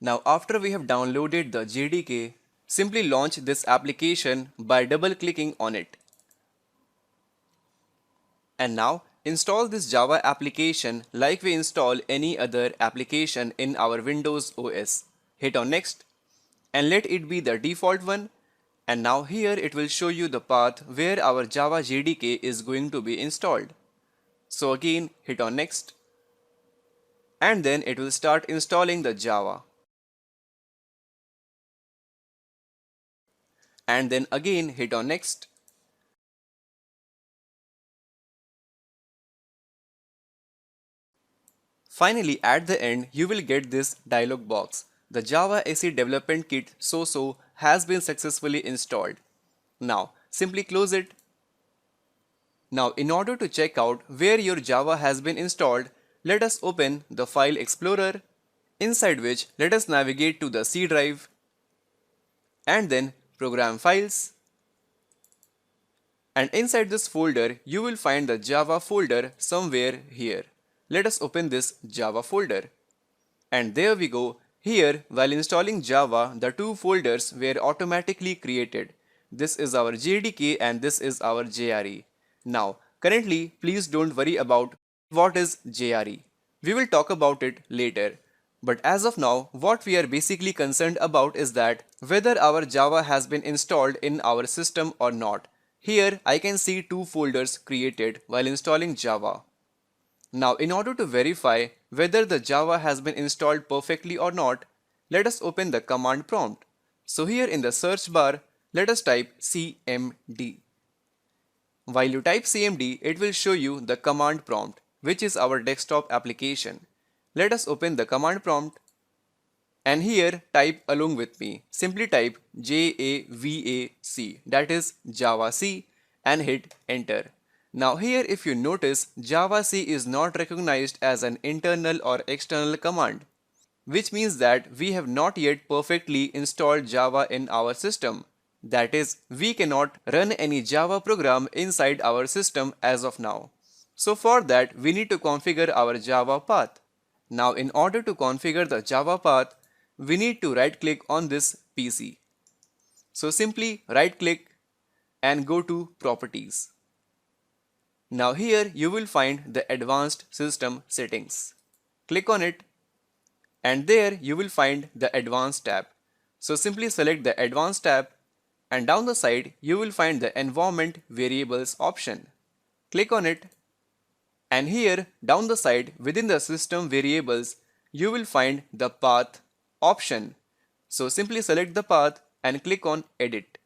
Now after we have downloaded the JDK, simply launch this application by double clicking on it. And now install this Java application like we install any other application in our Windows OS. Hit on next and let it be the default one. And now here it will show you the path where our Java JDK is going to be installed. So again hit on next and then it will start installing the Java. And then again hit on next. Finally at the end you will get this dialog box. The Java SE Development Kit so has been successfully installed. Now simply close it. Now in order to check out where your Java has been installed, let us open the File Explorer, inside which let us navigate to the C drive and then Program Files, and inside this folder you will find the Java folder somewhere here. Let us open this Java folder. And there we go. Here while installing Java, the two folders were automatically created. This is our JDK and this is our JRE. Now currently please don't worry about what is JRE. We will talk about it later. But as of now, what we are basically concerned about is that whether our Java has been installed in our system or not. Here I can see two folders created while installing Java. Now in order to verify whether the Java has been installed perfectly or not, let us open the command prompt. So here in the search bar, let us type cmd. While you type cmd, it will show you the command prompt, which is our desktop application. Let us open the command prompt and here type along with me. Simply type JAVAC, that is Java C, and hit enter. Now here if you notice, Java C is not recognized as an internal or external command, which means that we have not yet perfectly installed Java in our system. That is, we cannot run any Java program inside our system as of now. So for that we need to configure our Java path. Now in order to configure the Java path, we need to right click on this PC. So simply right click and go to Properties. Now here you will find the Advanced System Settings. Click on it and there you will find the Advanced tab. So simply select the Advanced tab and down the side you will find the Environment Variables option. Click on it and here down the side within the System Variables you will find the Path option. So simply select the path and click on Edit.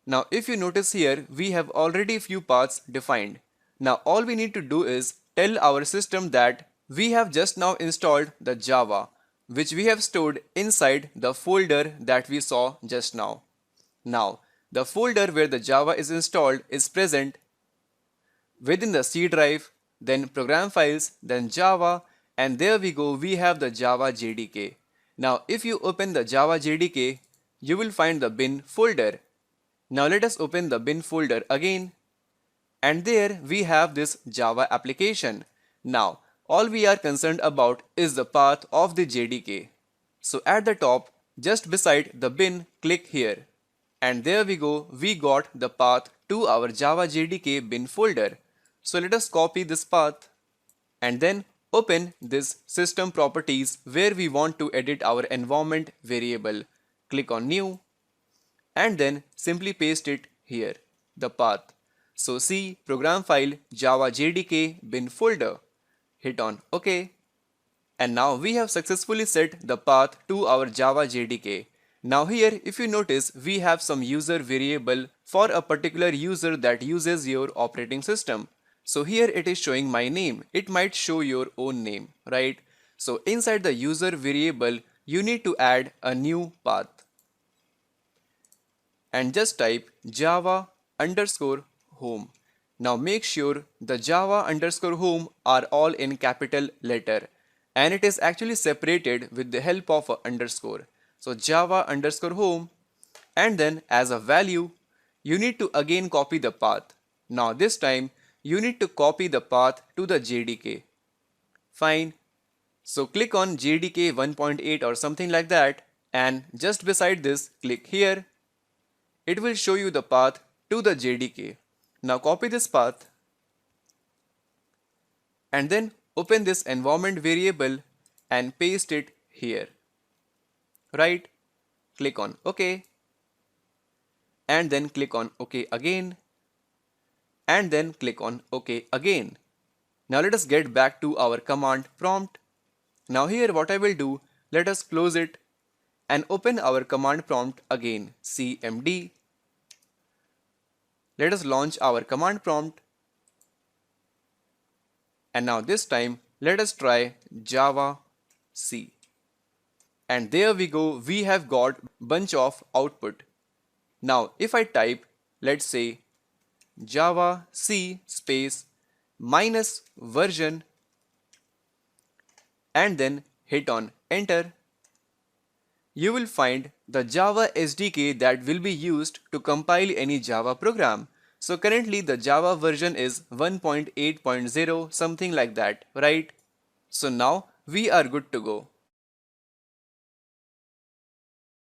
Now if you notice here, we have already few paths defined. Now all we need to do is tell our system that we have just now installed the Java, which we have stored inside the folder that we saw just now. Now the folder where the Java is installed is present within the C drive, then Program Files, then Java, and there we go, we have the Java JDK. Now if you open the Java JDK, you will find the bin folder. Now let us open the bin folder again and there we have this Java application. Now all we are concerned about is the path of the JDK. So at the top just beside the bin, click here and there we go, we got the path to our Java JDK bin folder. So let us copy this path and then open this system properties where we want to edit our environment variable. Click on new and then simply paste it here, the path. So see program file Java JDK bin folder. Hit on OK. And now we have successfully set the path to our Java JDK. Now here if you notice we have some user variable for a particular user that uses your operating system. So here it is showing my name. It might show your own name, right? So inside the user variable you need to add a new path. And just type Java underscore home. Now make sure the Java underscore home are all in capital letter and it is actually separated with the help of a underscore. So Java underscore home and then as a value you need to again copy the path. Now this time you need to copy the path to the JDK. Fine. So click on JDK 1.8 or something like that, and just beside this click here. It will show you the path to the JDK. Now copy this path and then open this environment variable and paste it here. Right? Click on OK and then click on OK again and then click on OK again. Now let us get back to our command prompt. Now here what I will do, let us close it and open our command prompt again, cmd. Let us launch our command prompt. And now this time let us try Java C. And there we go, we have got bunch of output. Now if I type, let's say Java C space minus version and then hit on enter, you will find the Java SDK that will be used to compile any Java program. So currently the Java version is 1.8.0 something like that, right? So now we are good to go.